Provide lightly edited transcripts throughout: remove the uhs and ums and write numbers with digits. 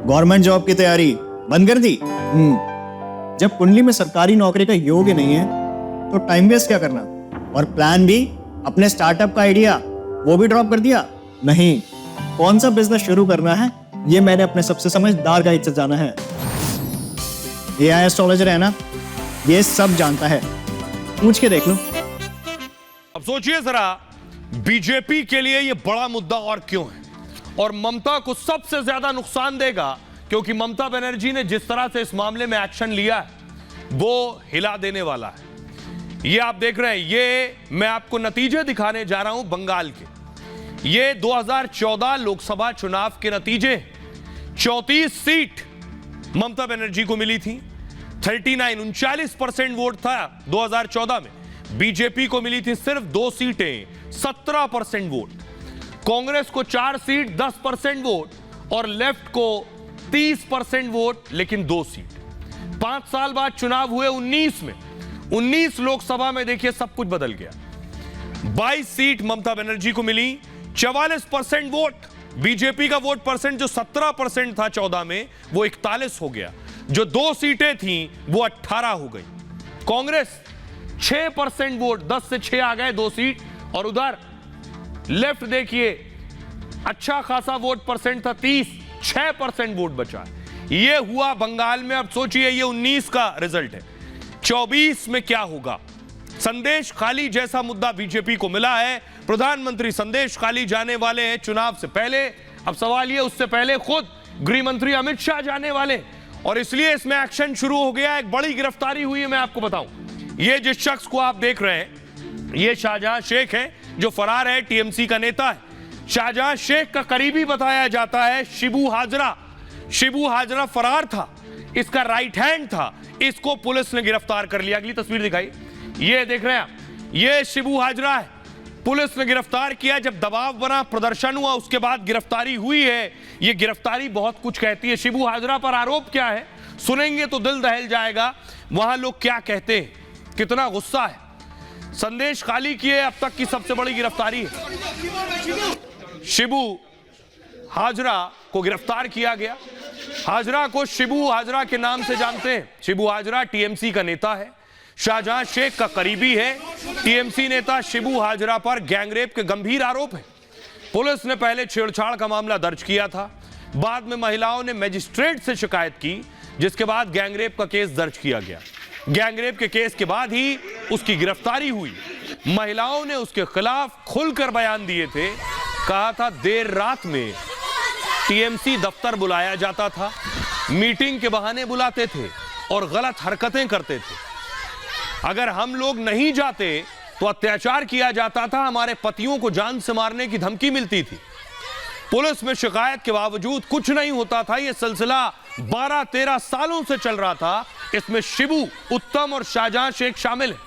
Government job की तैयारी बंद कर दी। जब कुंडली में सरकारी नौकरी का योग ही नहीं है तो टाइम वेस्ट क्या करना। और प्लान भी, अपने स्टार्टअप का आइडिया वो भी ड्रॉप कर दिया। नहीं, कौन सा बिजनेस शुरू करना है ये मैंने अपने सबसे समझदार गाइड से जाना है। AI एस्ट्रोलॉजर है ना, ये सब जानता है, पूछ के देख लो। अब सोचिए जरा, बीजेपी के लिए यह बड़ा मुद्दा और क्यों है, और ममता को सबसे ज्यादा नुकसान देगा क्योंकि ममता बनर्जी ने जिस तरह से इस मामले में एक्शन लिया है वो हिला देने वाला है। ये आप देख रहे हैं, ये मैं आपको नतीजे दिखाने जा रहा हूं बंगाल के। ये 2014 लोकसभा चुनाव के नतीजे। 34 सीट ममता बनर्जी को मिली थी। 39% वोट था 2014 में। बीजेपी को मिली थी सिर्फ 2 सीटें, 17% वोट। कांग्रेस को 4 सीट, 10% वोट, और लेफ्ट को 30% वोट, लेकिन 2 सीट। 5 साल बाद चुनाव हुए 19 में। 19 लोकसभा में देखिए सब कुछ बदल गया। 22 सीट ममता बनर्जी को मिली, 44% वोट। बीजेपी का वोट परसेंट जो 17% था 14 में, वो 41 हो गया। जो 2 सीटें थी वो 18 हो गई। कांग्रेस 6% वोट, 10 से 6 आ गए, 2 सीट। और उधर लेफ्ट देखिए, अच्छा खासा वोट परसेंट था 30, 6% वोट बचा। ये हुआ बंगाल में। अब सोचिए, ये 19 का रिजल्ट है। 24 में क्या होगा। संदेश खाली जैसा मुद्दा बीजेपी को मिला है। प्रधानमंत्री संदेश खाली जाने वाले हैं चुनाव से पहले। अब सवाल ये, उससे पहले खुद गृह मंत्री अमित शाह जाने वाले, और इसलिए इसमें एक्शन शुरू हो गया। एक बड़ी गिरफ्तारी हुई है, मैं आपको बताऊं। ये जिस शख्स को आप देख रहे हैं, ये शाहजहां शेख है, जो फरार है, टीएमसी का नेता है। शाहजहां शेख का करीबी बताया जाता है शिबू हाजरा। शिबू हाजरा फरार था, इसका राइट हैंड था। इसको पुलिस ने गिरफ्तार कर लिया। अगली तस्वीर दिखाई, ये देख रहे हैं आप, ये शिबू हाजरा है। पुलिस ने गिरफ्तार किया। जब दबाव बना, प्रदर्शन हुआ, उसके बाद गिरफ्तारी हुई है। ये गिरफ्तारी बहुत कुछ कहती है। शिबू हाजरा पर आरोप क्या है, सुनेंगे तो दिल दहल जाएगा। वहां लोग क्या कहते हैं, कितना गुस्सा है। संदेश खाली किए, अब तक की सबसे बड़ी गिरफ्तारी है। शिबू हाजरा को गिरफ्तार किया गया। हाजरा को शिबू हाजरा के नाम से जानते हैं। शिबू हाजरा टीएमसी का नेता है, शाहजहां शेख का करीबी है। टीएमसी नेता शिबू हाजरा पर गैंगरेप के गंभीर आरोप है। पुलिस ने पहले छेड़छाड़ का मामला दर्ज किया था, बाद में महिलाओं ने मजिस्ट्रेट से शिकायत की, जिसके बाद गैंगरेप का केस दर्ज किया गया। गैंगरेप के केस के बाद ही उसकी गिरफ्तारी हुई। महिलाओं ने उसके खिलाफ खुलकर बयान दिए थे। कहा था देर रात में टीएमसी दफ्तर बुलाया जाता था, मीटिंग के बहाने बुलाते थे और गलत हरकतें करते थे। अगर हम लोग नहीं जाते तो अत्याचार किया जाता था, हमारे पतियों को जान से मारने की धमकी मिलती थी। पुलिस में शिकायत के बावजूद कुछ नहीं होता था। यह सिलसिला 12-13 सालों से चल रहा था। इसमें शिबू, उत्तम और शाहजहां शेख शामिल हैं।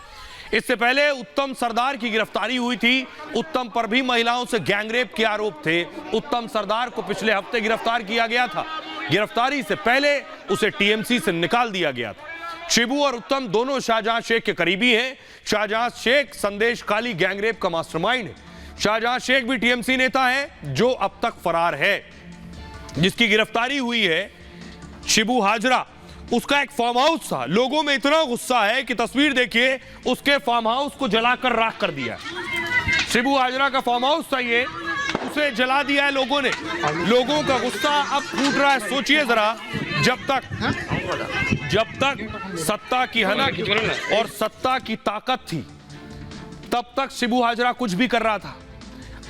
इससे पहले उत्तम सरदार की गिरफ्तारी हुई थी। उत्तम पर भी महिलाओं से गैंगरेप के आरोप थे। उत्तम सरदार को पिछले हफ्ते गिरफ्तार किया गया था। गिरफ्तारी से पहले उसे टीएमसी से निकाल दिया गया था। शिबू और उत्तम दोनों शाहजहां शेख के करीबी हैं। शाहजहां शेख संदेश खाली गैंगरेप का मास्टरमाइंड है। शाहजहां शेख भी टीएमसी नेता है जो अब तक फरार है। जिसकी गिरफ्तारी हुई है शिबू हाजरा, उसका एक फार्म हाउस था। लोगों में इतना गुस्सा है कि तस्वीर देखिए, उसके फार्म हाउस को जलाकर राख कर दिया। शिबू हाजरा का फार्म हाउस था ये, उसे जला दिया है लोगों ने। लोगों का गुस्सा अब फूट रहा है। सोचिए जरा, जब तक सत्ता की हनक और सत्ता की ताकत थी, तब तक शिबू हाजरा कुछ भी कर रहा था।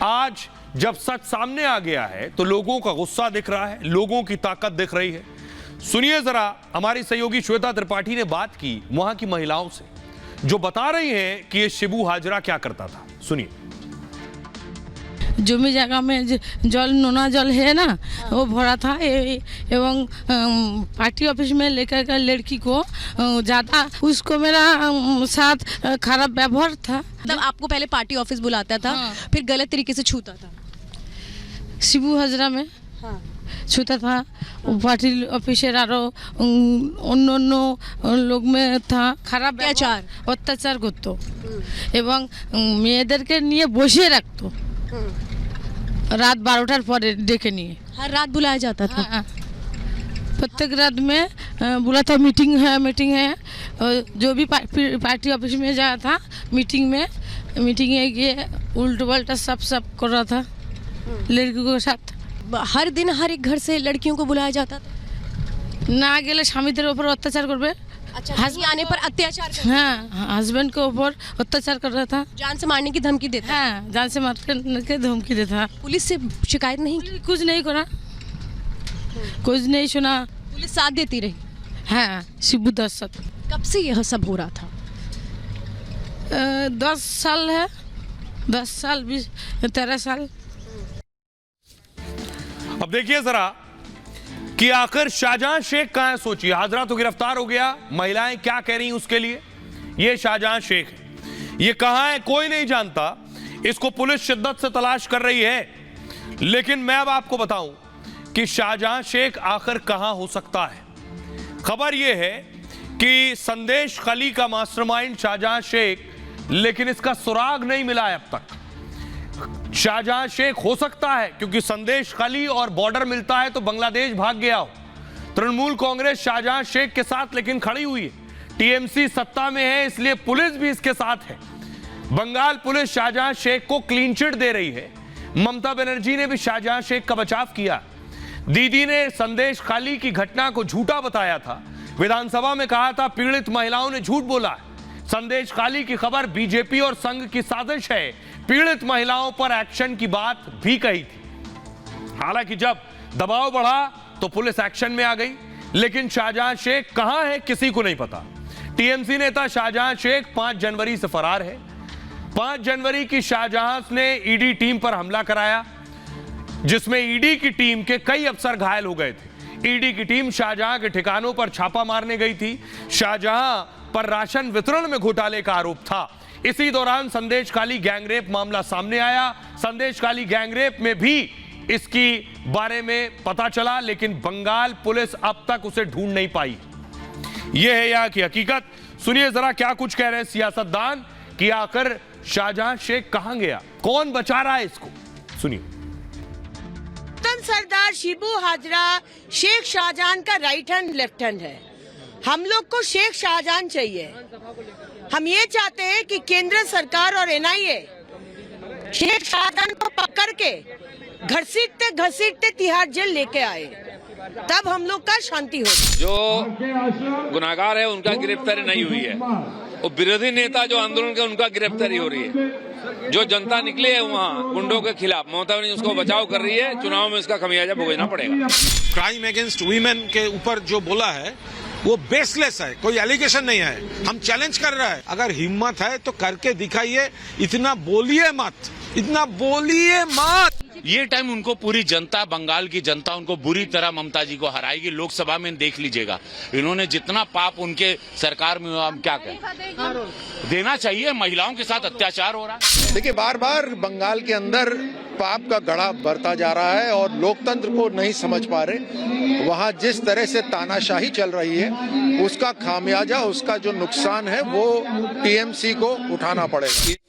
आज जब सच सामने आ गया है तो लोगों का गुस्सा दिख रहा है, लोगों की ताकत दिख रही है। सुनिए जरा, हमारी सहयोगी श्वेता त्रिपाठी ने बात की वहां की महिलाओं से, जो बता रही हैं कि ये शिबू हाजरा क्या करता था। सुनिए। जमी जगह में जल, नोना जल है ना, वो भरा था। एवं पार्टी ऑफिस में लेकर कर लड़की को ज़्यादा, उसको मेरा साथ खराब व्यवहार था। मतलब आपको पहले पार्टी ऑफिस बुलाता था, हाँ। फिर गलत तरीके से छूता था। शिबू हाजरा में हाँ। छूता था। पार्टी ऑफिसर और अन्य लोग में था খারাপ অত্যাচার করতো এবং মেয়েদেরকে নিয়ে বসিয়ে রাখতো রাত 12টার পরে ডেকে নিয়ে। हर रात बुलाया जाता था। हाँ। प्रत्येक रात में बोला था मीटिंग है और जो भी पार्टी ऑफिस में जाया था मीटिंग है कि उल्टा पल्टा सब कर रहा था लड़कियों के साथ। हर दिन हर एक घर से लड़कियों को बुलाया जाता था। ना गेले स्वामीদের ऊपर अत्याचार करबे। अच्छा, नहीं आने पर अत्याचार करते थे। हाँ, हस्बैंड के ऊपर अत्याचार कर रहा था। जान से मारने की धमकी देता। हाँ, जान से मारने की धमकी देता। पुलिस से शिकायत नहीं की? कुछ नहीं करा, कुछ नहीं सुना। पुलिस साथ देती रही? हाँ, शिबू 10 साल। कब से यह सब हो रहा था? 10 साल है, 10 साल 13 साल। अब देखिए जरा कि आखिर शाहजहां शेख कहां है। सोचिए, हाजरा तो गिरफ्तार हो गया, महिलाएं क्या कह रही उसके लिए। ये शाहजहां शेख है, ये कहां है कोई नहीं जानता, इसको पुलिस शिद्दत से तलाश कर रही है। लेकिन मैं अब आपको बताऊं कि शाहजहां शेख आखिर कहां हो सकता है। खबर यह है कि संदेश खली का मास्टरमाइंड शाहजहां शेख, लेकिन इसका सुराग नहीं मिला है अब तक। शाहजहां शेख हो सकता है क्योंकि संदेश खली और बॉर्डर मिलता है तो बांग्लादेश भाग गया हो। तृणमूल कांग्रेस शाहजहां शेख के साथ लेकिन खड़ी हुई है, टीएमसी सत्ता में है इसलिए पुलिस भी इसके साथ है। बंगाल पुलिस शाहजहां शेख को क्लीन चिट दे रही है। ममता बनर्जी ने भी शाहजहां शेख का बचाव किया। दीदी ने संदेश खाली की घटना को झूठा बताया था, विधानसभा में कहा था पीड़ित महिलाओं ने झूठ बोला। संदेश खाली की खबर बीजेपी और संघ की साजिश है, पीड़ित महिलाओं पर एक्शन की बात भी कही थी। हालांकि जब दबाव बढ़ा तो पुलिस एक्शन में आ गई, लेकिन शाहजहां शेख कहां है किसी को नहीं पता। टीएमसी नेता शाहजहां शेख 5 जनवरी से फरार है। 5 जनवरी की शाहजहां ने ईडी टीम पर हमला कराया, जिसमें ईडी की टीम के कई अफसर घायल हो गए थे। ईडी की टीम शाहजहां के ठिकानों पर छापा मारने गई थी। शाहजहां पर राशन वितरण में घोटाले का आरोप था। इसी दौरान संदेश खाली गैंगरेप मामला सामने आया। संदेश खाली गैंगरेप में भी इसकी बारे में पता चला, लेकिन बंगाल पुलिस अब तक उसे ढूंढ नहीं पाई। यह है यहाँ की हकीकत। सुनिए जरा क्या कुछ कह रहे हैं सियासतदान कि आखिर शाहजहां शेख कहां गया, कौन बचा रहा है इसको। सुनिए। सरदार शिबू हाजरा शेख शाहजहां का राइट हैंड लेफ्ट हैंड है। हम लोग को शेख शाहजहां चाहिए। हम ये चाहते हैं कि केंद्र सरकार और एनआईए शेख शाहजहां को पकड़ के घसीटते तिहाड़ जेल लेके आए, तब हम लोग का शांति होगी। जो गुनाहगार है उनका गिरफ्तारी नहीं हुई है, और विरोधी नेता जो आंदोलन के उनका गिरफ्तारी हो रही है। जो जनता निकली है वहाँ गुंडों के खिलाफ, ममता बनर्जी उसको बचाव कर रही है। चुनाव में इसका खमियाजा भुगतना पड़ेगा। क्राइम अगेंस्ट वीमेन के ऊपर जो बोला है वो बेसलेस है, कोई एलिगेशन नहीं है। हम चैलेंज कर रहे हैं, अगर हिम्मत है तो करके दिखाइए। इतना बोलिए मत, इतना बोलिए मत। ये टाइम उनको पूरी जनता, बंगाल की जनता उनको बुरी तरह ममता जी को हराएगी। लोकसभा में देख लीजिएगा, इन्होंने जितना पाप उनके सरकार में हम क्या कहें, देना चाहिए। महिलाओं के साथ अत्याचार हो रहा है। देखिए, बार बार बंगाल के अंदर पाप का गड़ा बढ़ता जा रहा है और लोकतंत्र को नहीं समझ पा रहे। वहाँ जिस तरह से तानाशाही चल रही है, उसका खामियाजा, उसका जो नुकसान है वो टीएमसी को उठाना पड़ेगा।